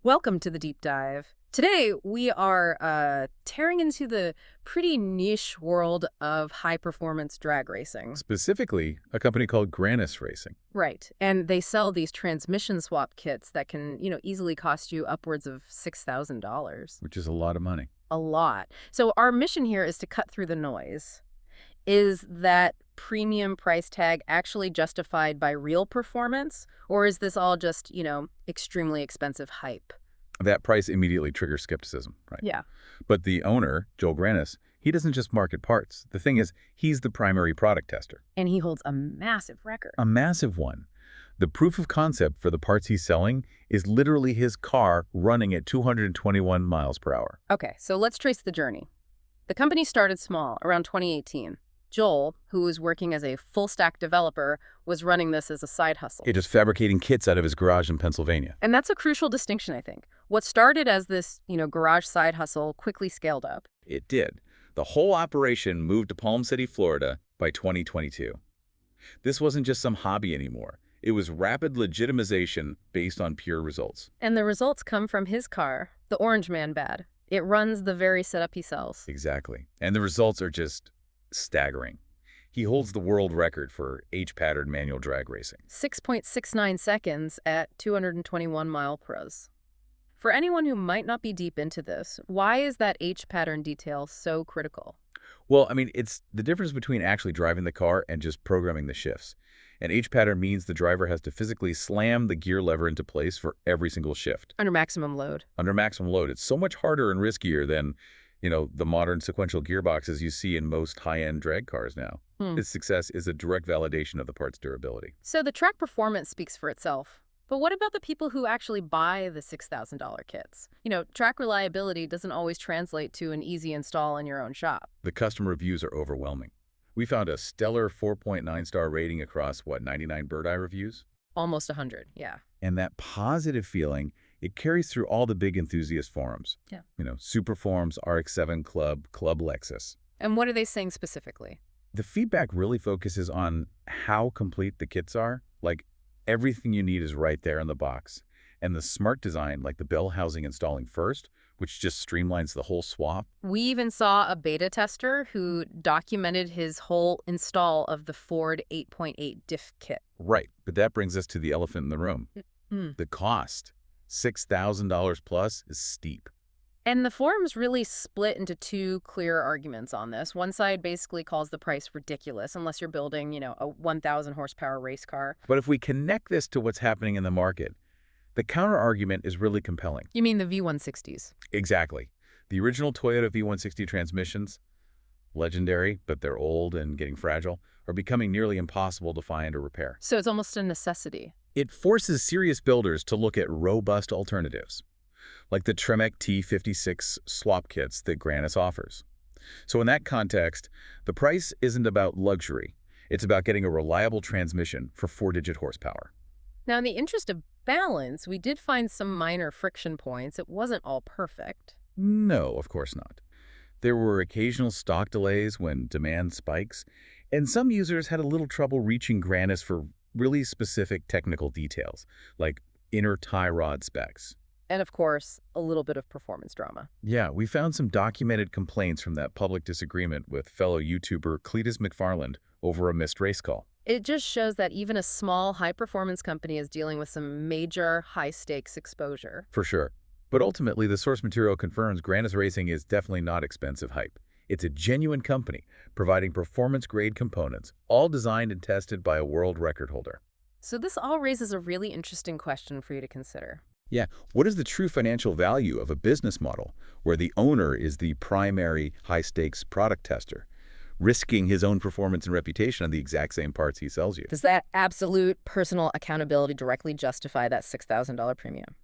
Welcome to the deep dive. Today, we are tearing into the pretty niche world of high-performance drag racing. Specifically, a company called Grannas Racing. Right. And they sell these transmission swap kits that can, easily cost you upwards of $6,000. Which is a lot of money. A lot. So our mission here is to cut through the noise. Is that premium price tag actually justified by real performance? Or is this all just, extremely expensive hype? That price immediately triggers skepticism, right? Yeah. But the owner, Joel Grannas, he doesn't just market parts. The thing is, he's the primary product tester. And he holds a massive record. A massive one. The proof of concept for the parts he's selling is literally his car running at 221 miles per hour. Okay, so let's trace the journey. The company started small, around 2018. Joel, who was working as a full-stack developer, was running this as a side hustle. Just fabricating kits out of his garage in Pennsylvania. And that's a crucial distinction, I think. What started as this, garage side hustle quickly scaled up. It did. The whole operation moved to Palm City, Florida by 2022. This wasn't just some hobby anymore. It was rapid legitimization based on pure results. And the results come from his car, the Orange Man Bad. It runs the very setup he sells. Exactly. And the results are just staggering. He holds the world record for H-pattern manual drag racing. 6.69 seconds at 221 mile per hour. For anyone who might not be deep into this, why is that H-pattern detail so critical? Well, it's the difference between actually driving the car and just programming the shifts. An H-pattern means the driver has to physically slam the gear lever into place for every single shift. Under maximum load. Under maximum load. It's so much harder and riskier than the modern sequential gearboxes you see in most high-end drag cars now. Its success is a direct validation of the part's durability. So the track performance speaks for itself. But what about the people who actually buy the $6,000 kits? Track reliability doesn't always translate to an easy install in your own shop. The customer reviews are overwhelming. We found a stellar 4.9-star rating across, 99 bird eye reviews? Almost 100, yeah. And that positive feeling, it carries through all the big enthusiast forums. Yeah. Super Forums, RX-7 Club, Club Lexus. And what are they saying specifically? The feedback really focuses on how complete the kits are. Like, everything you need is right there in the box. And the smart design, like the bell housing installing first, which just streamlines the whole swap. We even saw a beta tester who documented his whole install of the Ford 8.8 diff kit. Right, but that brings us to the elephant in the room. The cost. $6,000 plus is steep. And the forums really split into two clear arguments on this. One side basically calls the price ridiculous unless you're building, a 1,000 horsepower race car. But if we connect this to what's happening in the market, the counter-argument is really compelling. You mean the V160s? Exactly. The original Toyota V160 transmissions, legendary, but they're old and getting fragile, are becoming nearly impossible to find or repair. So it's almost a necessity. It forces serious builders to look at robust alternatives, like the T56 swap kits that Grannas offers. So in that context, the price isn't about luxury. It's about getting a reliable transmission for 4-digit horsepower. Now, in the interest of balance, we did find some minor friction points. It wasn't all perfect. No, of course not. There were occasional stock delays when demand spikes, and some users had a little trouble reaching Grannas for really specific technical details, like inner tie rod specs. And of course, a little bit of performance drama. Yeah, we found some documented complaints from that public disagreement with fellow YouTuber Cletus McFarland over a missed race call. It just shows that even a small, high-performance company is dealing with some major, high-stakes exposure. For sure. But ultimately, the source material confirms Grannas Racing is definitely not expensive hype. It's a genuine company providing performance-grade components, all designed and tested by a world record holder. So this all raises a really interesting question for you to consider. Yeah, what is the true financial value of a business model where the owner is the primary high-stakes product tester, risking his own performance and reputation on the exact same parts he sells you? Does that absolute personal accountability directly justify that $6,000 premium?